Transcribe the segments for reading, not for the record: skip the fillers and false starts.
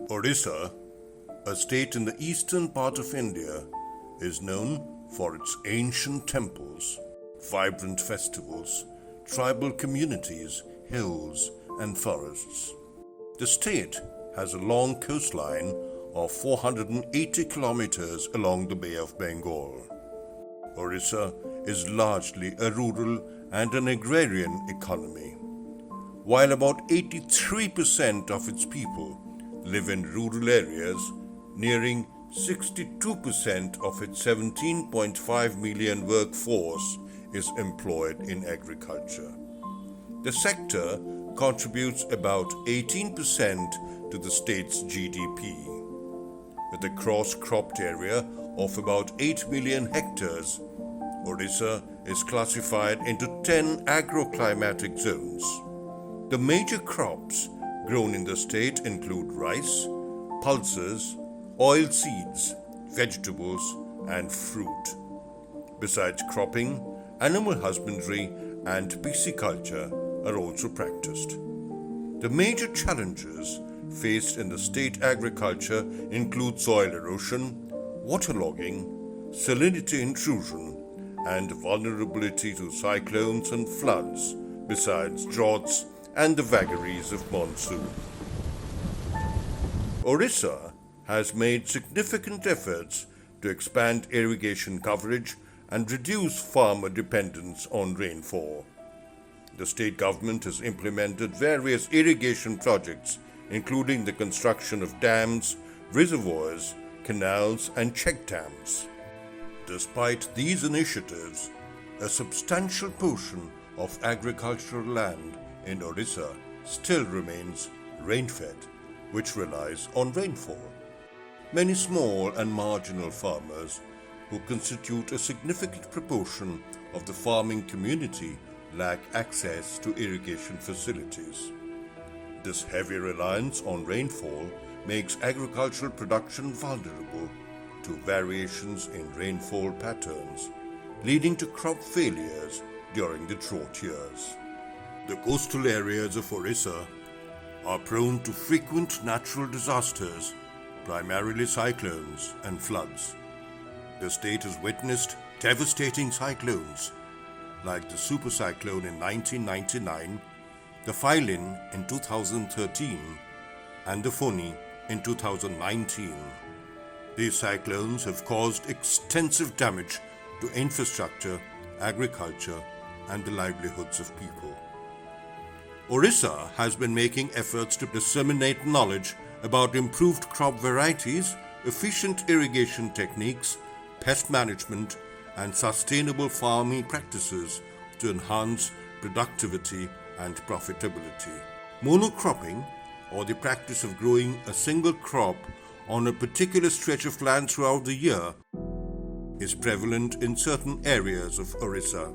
Orissa, a state in the eastern part of India, is known for its ancient temples, vibrant festivals, tribal communities, hills, and forests. The state has a long coastline of 480 kilometers along the Bay of Bengal. Orissa is largely a rural and an agrarian economy. While about 83% of its people live in rural areas, nearing 62% of its 17.5 million workforce is employed in agriculture. The sector contributes about 18% to the state's GDP. With a cross-cropped area of about 8 million hectares, Orissa is classified into 10 agroclimatic zones. The major crops grown in the state include rice, pulses, oil seeds, vegetables, and fruit. Besides cropping, animal husbandry and pisciculture are also practiced. The major challenges faced in the state agriculture include soil erosion, waterlogging, salinity intrusion, and vulnerability to cyclones and floods, besides droughts and the vagaries of monsoon. Orissa has made significant efforts to expand irrigation coverage and reduce farmer dependence on rainfall. The state government has implemented various irrigation projects, including the construction of dams, reservoirs, canals, and check dams. Despite these initiatives, a substantial portion of agricultural land in Orissa still remains rain-fed, which relies on rainfall. Many small and marginal farmers, who constitute a significant proportion of the farming community, lack access to irrigation facilities. This heavy reliance on rainfall makes agricultural production vulnerable to variations in rainfall patterns, leading to crop failures during the drought years. The coastal areas of Orissa are prone to frequent natural disasters, primarily cyclones and floods. The state has witnessed devastating cyclones like the super cyclone in 1999, the Phylin in 2013, and the Phony in 2019. These cyclones have caused extensive damage to infrastructure, agriculture, and the livelihoods of people. Orissa has been making efforts to disseminate knowledge about improved crop varieties, efficient irrigation techniques, pest management, and sustainable farming practices to enhance productivity and profitability. Monocropping, or the practice of growing a single crop on a particular stretch of land throughout the year, is prevalent in certain areas of Orissa.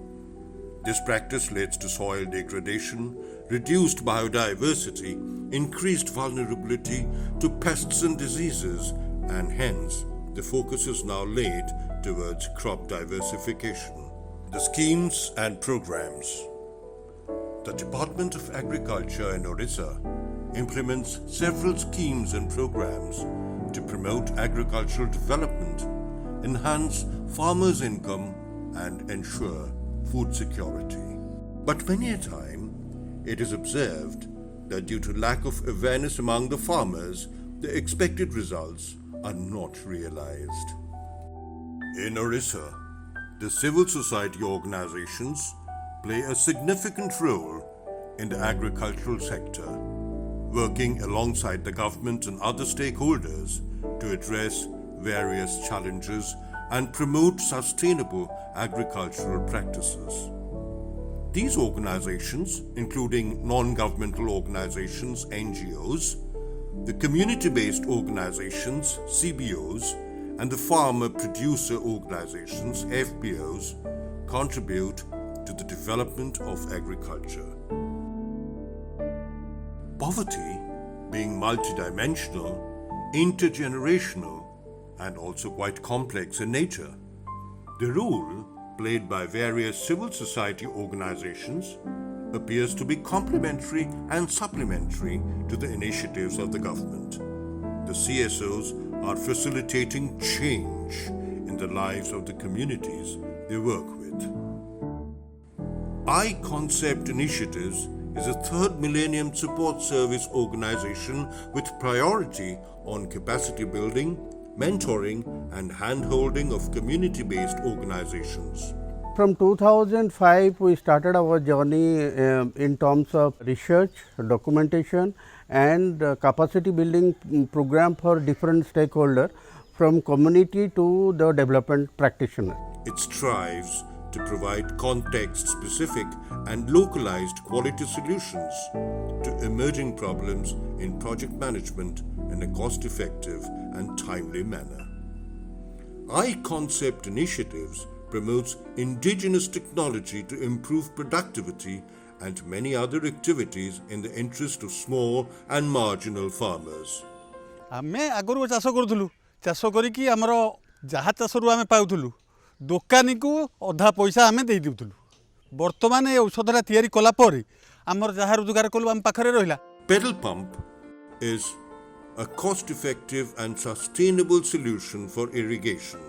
This practice leads to soil degradation, reduced biodiversity, increased vulnerability to pests and diseases, and hence the focus is now laid towards crop diversification. The schemes and programs. The Department of Agriculture in Orissa implements several schemes and programs to promote agricultural development, enhance farmers' income, and ensure food security. But many a time, it is observed that due to lack of awareness among the farmers, the expected results are not realized. In Orissa, the civil society organizations play a significant role in the agricultural sector, working alongside the government and other stakeholders to address various challenges and promote sustainable agricultural practices. These organizations, including non-governmental organizations, NGOs, The community-based organizations, CBOs, and the farmer-producer organizations, FPOs, contribute to the development of agriculture. Poverty, being multidimensional, intergenerational, and also quite complex in nature, the role played by various civil society organizations appears to be complementary and supplementary to the initiatives of the government. The CSOs are facilitating change in the lives of the communities they work with. I-Concept Initiatives is a third millennium support service organization with priority on capacity building, mentoring, and hand-holding of community-based organizations. From 2005, we started our journey in terms of research, documentation, and capacity building program for different stakeholders, from community to the development practitioner. It strives to provide context-specific and localized quality solutions to emerging problems in project management in a cost-effective and timely manner. I-Concept Initiatives promotes indigenous technology to improve productivity and many other activities in the interest of small and marginal farmers. आमे आगु चाष करूँ चाष करी आमर जहाँ चाषरू आम पाऊलु दोकानी को अधा पैसा आम दे दूलु बर्तमान ये औषधटा तैयारी कलापर आमर जहाँ रोजगार कलु आम पाखरे रहिला. Pedal pump is a cost-effective and sustainable solution for irrigation,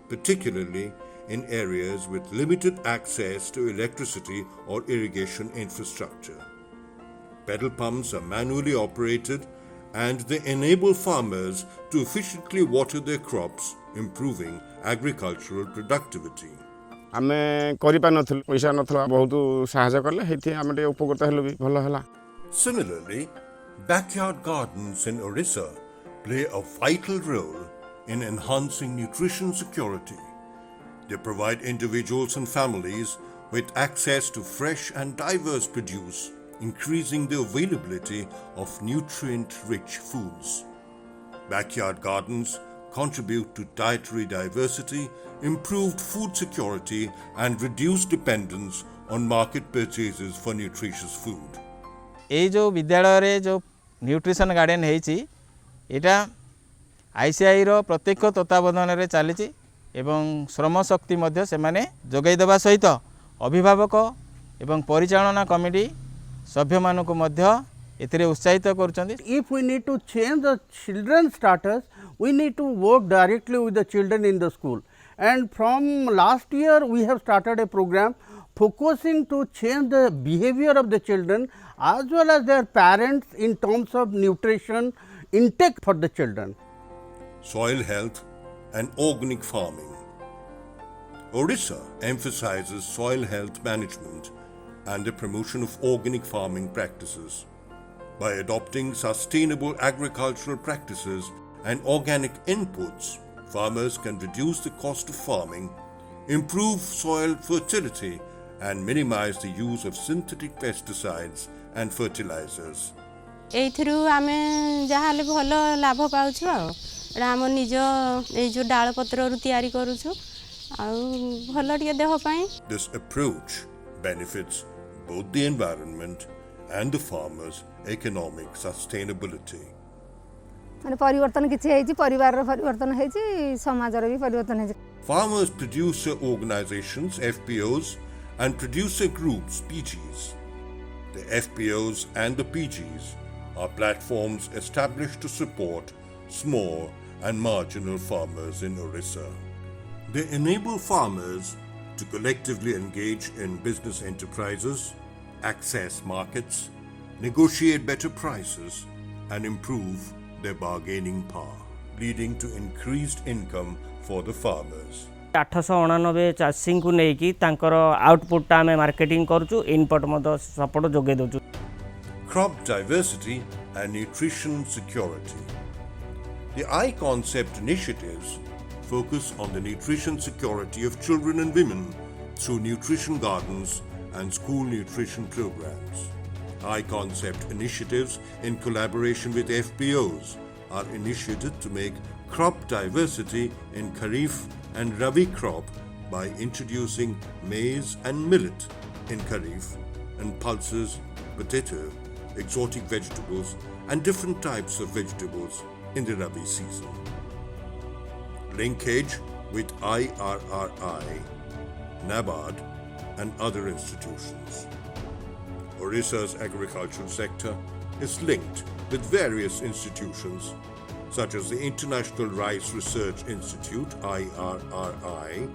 particularly in areas with limited access to electricity or irrigation infrastructure. Pedal pumps are manually operated and they enable farmers to efficiently water their crops, improving agricultural productivity. आमे करि पा नथल पैसा नथला बहुत सहायता करले हेथि आमे ते उपकृत हेलु भी भलो हला. Similarly, backyard gardens in Orissa play a vital role in enhancing nutrition security. They provide individuals and families with access to fresh and diverse produce, increasing the availability of nutrient-rich foods. Backyard gardens contribute to dietary diversity, improved food security, and reduced dependence on market purchases for nutritious food. ये जो विद्यालय रे जो nutrition garden है इटा ICI रो प्रत्यक्ष तत्वावधान रे चली एवं श्रम शक्ति मध्य से माने जोगाई देवा सहित अभिभावक एवं परिचालना कमिटी सभ्य मानक मध्य एथिरे उत्साहित करूछन्ती. If we need to change the children's status, we need to work directly with the children in the school. And from last year, we have started a program focusing to change the behavior of the children as well as their parents in terms of nutrition intake for the children. Soil health and organic farming. Orissa emphasizes soil health management and the promotion of organic farming practices. By adopting sustainable agricultural practices and organic inputs, farmers can reduce the cost of farming, improve soil fertility, and minimize the use of synthetic pesticides and fertilizers. एइथिरु आमे जहाले भलो लाभ पाउछु आम निज ए जो डाल पत्र रु तयारी करूछु आ भलो टिके देह पई. This approach benefits both the environment and the farmers' economic sustainability. माने परिवर्तन किछि हेछि परिवार रो परिवर्तन हेछि समाज रो भी परिवर्तन हेछि. Farmers producer organizations FPOs and producer groups PGs. The FPOs and the PGs are platforms established to support small and marginal farmers in Orissa. They enable farmers to collectively engage in business enterprises, access markets, negotiate better prices, and improve their bargaining power, leading to increased income for the farmers. 889 चाषी को लेकिन तांकर output आमे marketing करूछु input मद support जोगे दोछु. Crop diversity and nutrition security. The I-Concept initiatives focus on the nutrition security of children and women through nutrition gardens and school nutrition programs. I-concept initiatives in collaboration with FPOs are initiated to make crop diversity in Kharif and Rabi crop by introducing maize and millet in Kharif and pulses, potato, exotic vegetables and different types of vegetables in the Rabi season. Linkage with IRRI, NABARD and other institutions. Orissa's agricultural sector is linked with various institutions such as the International Rice Research Institute IRRI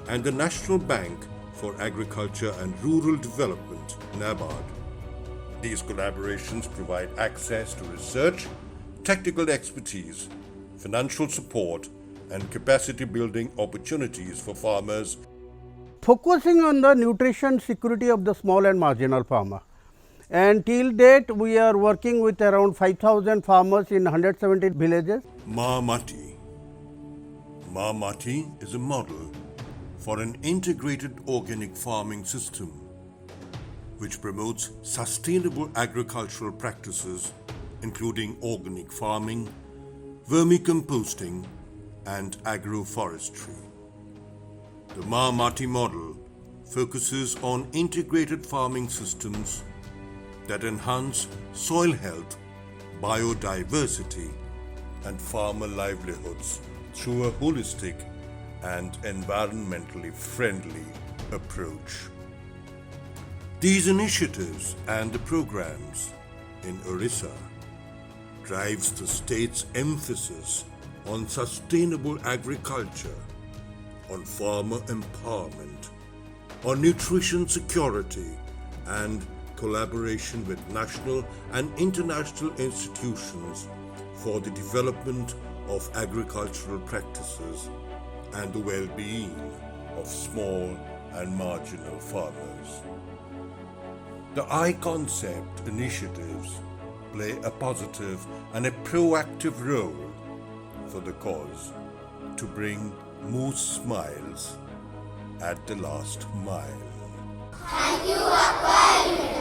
and the National Bank for Agriculture and Rural Development NABARD. These collaborations provide access to research, technical expertise, financial support and capacity building opportunities for farmers. Focusing on the nutrition security of the small and marginal farmer. And till date, we are working with around 5,000 farmers in 170 villages. Ma Mati is a model for an integrated organic farming system which promotes sustainable agricultural practices including organic farming, vermicomposting and agroforestry. The Ma Mati model focuses on integrated farming systems that enhance soil health, biodiversity, and farmer livelihoods through a holistic and environmentally friendly approach. These initiatives and the programs in Orissa drives the state's emphasis on sustainable agriculture, on farmer empowerment, on nutrition security, and collaboration with national and international institutions for the development of agricultural practices and the well-being of small and marginal farmers. The I-concept initiatives play a positive and a proactive role for the cause to bring more smiles at the last mile. Thank you, Aqua Alimenta.